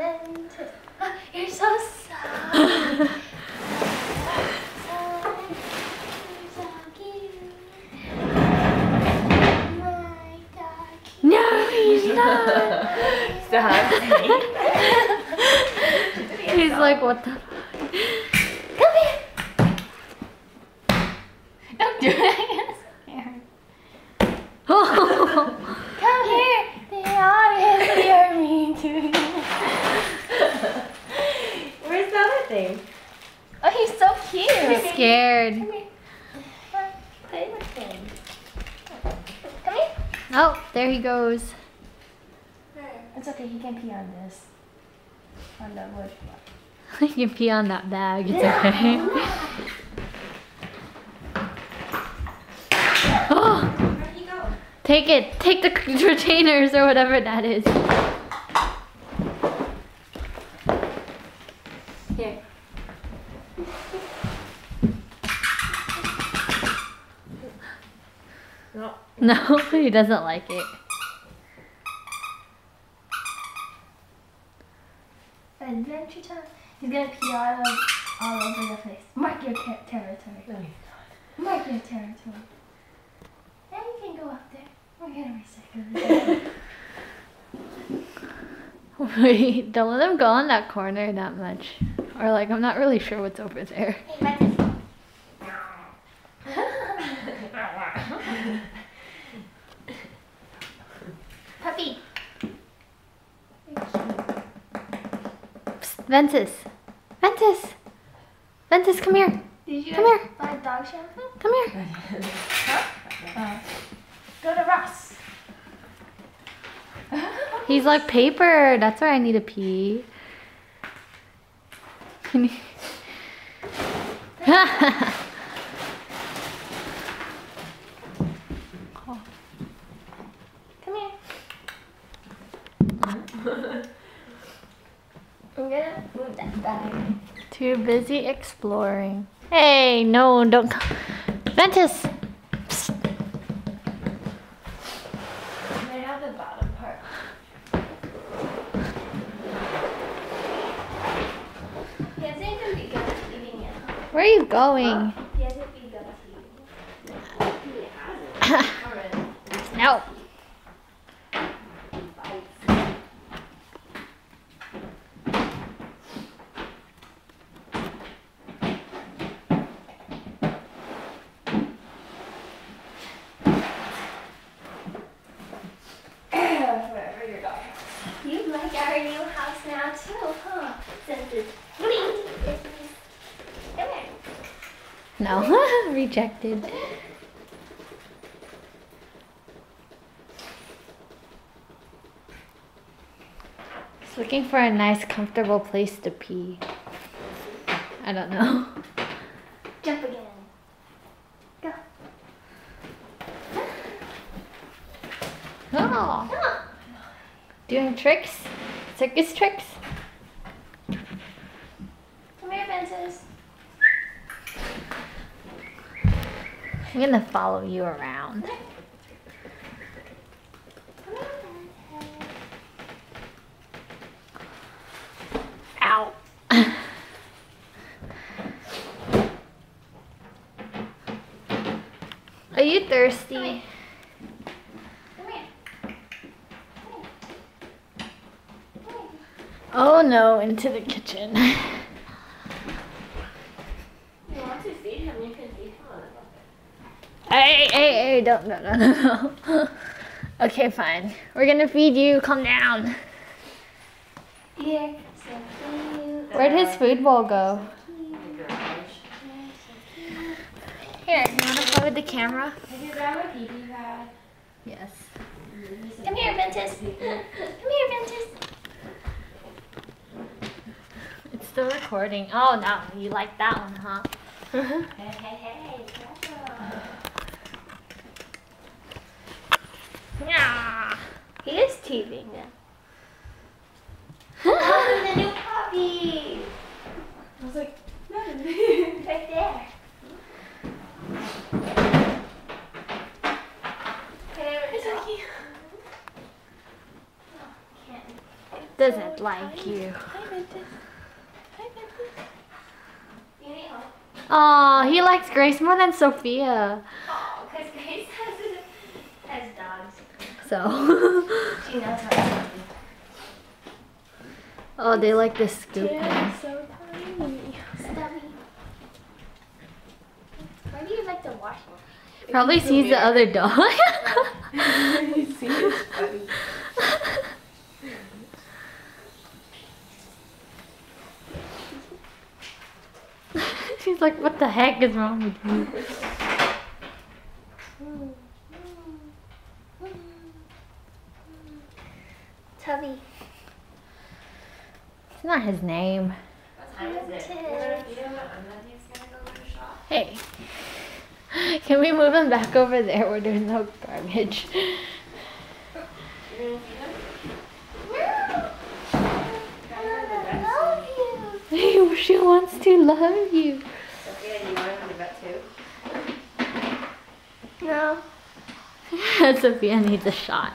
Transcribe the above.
Ventus. You're so soft. No, he's not. Stop. He's like, what the? Come here. Don't do it. Oh. Come here. They obviously are mean to you. Where's the other thing? Oh, he's so cute. He's scared. Come here. Play with him. Come here. Oh, there he goes. It's okay, he can pee on this. On the wood block. You can pee on that bag. It's okay. Oh, Where'd he go? take it. Take the retainers or whatever that is. Here. No. No, he doesn't like it. Adventure time. He's gonna pee all over the place. Mark your territory. No, he's Mark your territory. Now you can go up there. We're gonna recycle this. Wait, don't let him go in that corner that much. Or like, I'm not really sure what's over there. Hey, Ventus. Puppy. Psst, Ventus. Ventus. Ventus, come here. Did you Come here. buy dog shampoo? Come here. Go to Ross. He's like paper. That's why I need a pee. Can you... Come here. I'm gonna move that bag. Too busy exploring. Hey, no, don't come. Ventus. Psst. I have the bottom part. He hasn't even begun eating yet. Where are you going? He hasn't begun eating. Already. No. Wherever your dog. You like our new house now too, huh? Since it's clean. Come here. No. Rejected. Just looking for a nice, comfortable place to pee. I don't know. Jump again. Go. Oh. Come on. Doing tricks? Circus tricks? Come here, Ventus. I'm gonna follow you around. Come here, Ventus. Ow. Are you thirsty? Come here. Oh no, into the kitchen. You want to feed him? You can feed him a little bit. Hey, don't, no. Okay, fine. We're gonna feed you. Calm down. Here. So cute. Where'd his food bowl go? In the garage. Here, you wanna play with the camera? Did you grab a pee-pee pad? Yes. Come here, Ventus. Come here, Ventus. It's still recording. Oh no, you like that one, huh? Hey, careful. Yeah. He is teething now. Oh, the new puppy. I was like, no. Right there. It's okay. doesn't like you. Hi, Ventus. Hi, Ventus. You need help? Oh, he likes Grace more than Sophia. Oh, because Grace has dogs. So. She knows how to Oh, they like this scoop. They're so tiny. Stubby. Why do you like to wash them? Probably sees the other dog. You see, it's funny. She's like, what the heck is wrong with you? Tubby. It's not his name. What time is it? You're gonna feed him, and then he's gonna go to the shop. Hey. Can we move him back over there where there's no garbage? You're gonna feed him? I love you. She wants to love you. Sophia, do you want him to vet too? No. Sophia needs a shot.